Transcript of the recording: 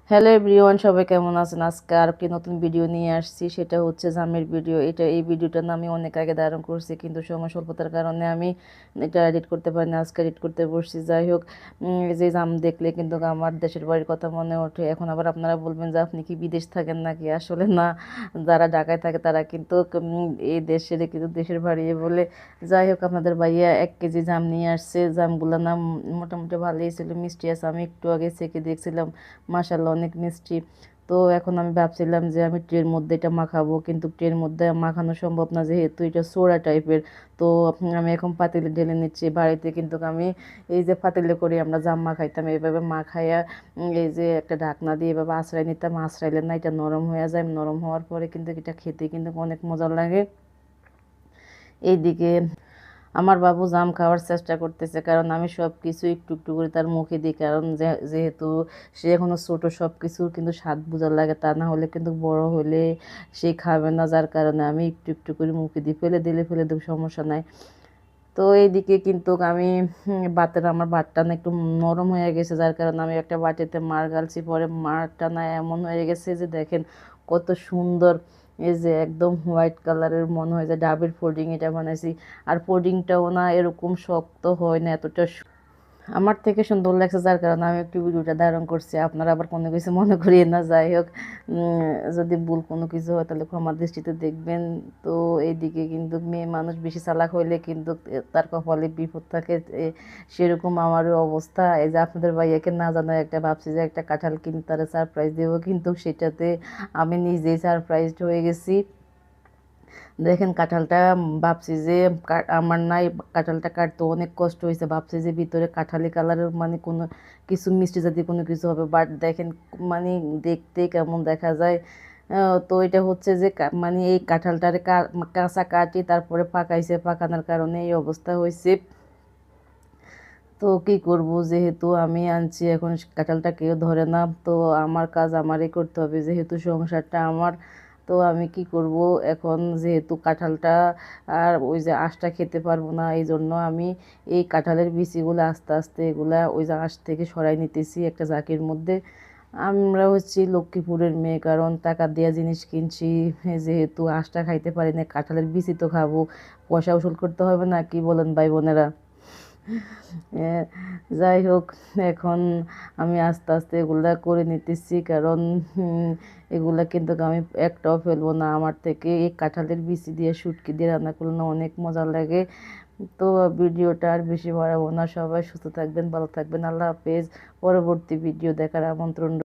Hello everyone, সবাই কেমন আছেন? আজকে আর কি নতুন ভিডিও নিয়ে আসছি, সেটা হচ্ছে জামের ভিডিও। এই ভিডিওটার নাম আমি অনেক আগে ধারণ করছি, কিন্তু সময় স্বল্পতার কারণে আমি এটা এডিট করতে পারি না। আজকে এডিট করতে বসছি। যাই হোক, এই যে জাম দেখলে কিন্তু আমার দেশের বাড়ির কথা মনে ওঠে। এখন আবার আপনারা বলবেন যে আপনি কি বিদেশ থাকেন নাকি? আসলে না, যারা ঢাকায় থাকে তারা কিন্তু এই দেশের কিন্তু দেশের বাড়ি বলে। যাই হোক, আপনাদের ভাইয়া 1 কেজি জাম নিয়ে আসছে। জামগুলোর নাম মোটামুটি ভালোই ছিল, মিষ্টি আছে। আমি একটু আগে চেখে দেখছিলাম, মাশাআল্লাহ অনেক মিষ্টি। তো এখন আমি ভাবছিলাম যে আমি ট্রের মধ্যে এটা মাখাবো, কিন্তু ট্রের মধ্যে মাখানো সম্ভব না, যেহেতু এটা সোড়া টাইপের। তো আমি এখন পাতিলে ঢেলে নিচ্ছি। বাড়িতে কিন্তু আমি এই যে পাতিলে করে আমরা জাম মাখাইতাম, এইভাবে মাখাইয়া এই যে একটা ঢাকনা দিয়ে এভাবে আশ্রয় নিতাম। আশ্রাইলে না এটা নরম হয়ে যায়, নরম হওয়ার পরে কিন্তু এটা খেতে কিন্তু অনেক মজা লাগে। এইদিকে আমার বাবু জাম খাওয়ার চেষ্টা করতেছে, কারণ আমি সব কিছু একটু একটু করে তার মুখে দিই। কারণ যেহেতু সে এখনো ছোট, সব কিছুর কিন্তু স্বাদ বোঝার লাগে, তা না হলে কিন্তু বড় হলে সে খাবে না। যার কারণে আমি একটু একটু করে মুখে দিই, ফেলে দেব, সমস্যা নাই। তো এইদিকে কিন্তু আমি আমার ভাতটা না একটু নরম হয়ে গেছে, যার কারণে আমি একটা বাটিতে মার গালছি। পরে মারটা না এমন হয়ে গেছে যে দেখেন কত সুন্দর, এই যে একদম হোয়াইট কালারের, মনে হয় যে ডাবের পুডিং এটা বানাইছি। আর পুডিংটাও না এরকম শক্ত হয় না, এতটা আমার থেকে সুন্দর লাগছে, যার কারণে আমি একটু ভিডিওটা ধারণ করছি। আপনারা আবার কোনো কিছু মনে করিয়ে না। যাই হোক, যদি ভুল কোনো কিছু হয় তাহলে ক্ষমা দৃষ্টিতে দেখবেন। তো এইদিকে কিন্তু মেয়ে মানুষ বেশি চালাক হইলে কিন্তু তার কপালে বিপদ থাকে। সেরকম আমারও অবস্থা। এই যে আপনাদের ভাইয়াকে না জানা একটা ভাবছি যে একটা কাঁঠাল কিনে তারা সারপ্রাইজ দেবো, কিন্তু সেটাতে আমি নিজেই সারপ্রাইজড হয়ে গেছি। দেখেন কাঁঠালটা, ভাবছি যে আমার নাই, কাঁঠালটা কাটতে অনেক কষ্ট হয়েছে। ভাবছি যে ভিতরে কাঁঠালি কালারের মানে কোনো কিছু মিষ্টি জাতীয় কোনো কিছু হবে, বাট দেখেন মানে দেখতে কেমন দেখা যায়। তো এটা হচ্ছে যে মানে এই কাঁঠালটারে কাঁচা কাটি তারপরে পাকাইছে, পাকানোর কারণে এই অবস্থা হয়েছে। তো কি করব, যেহেতু আমি আনছি, এখন কাঁঠালটা কেউ ধরে না। তো আমার কাজ আমারই করতে হবে, যেহেতু সংসারটা আমার। তো আমি কি করব এখন, যেহেতু কাঁঠালটা আর ওই যে আঁশটা খেতে পারবো না, এই জন্য আমি এই কাঁঠালের বিচিগুলো আস্তে আস্তে এগুলা ওই যে আঁশ থেকে সরাই নিতেছি একটা জাকির মধ্যে। আমরা হচ্ছি লক্ষ্মীপুরের মেয়ে, কারণ টাকা দেওয়া জিনিস কিনছি। যেহেতু আঁশটা খাইতে পারি না, কাঁঠালের বিচি তো খাবো, পয়সা উসুল করতে হবে না? কি বলেন ভাই বোনেরা? এ, যাই হোক, এখন আমি আস্তে আস্তে এগুলা করে নিতেছি, কারণ এগুলা কিন্তু আমি একটাও ফেলবো না। আমার থেকে এই কাঁঠালের বিচি দিয়ে শুটকি দিয়ে রান্না করলে না অনেক মজা লাগে। তো ভিডিওটা আর বেশি বাড়াবো না। সবাই সুস্থ থাকবেন, ভালো থাকবেন, আল্লাহ হাফেজ। পরবর্তী ভিডিও দেখার আমন্ত্রণ।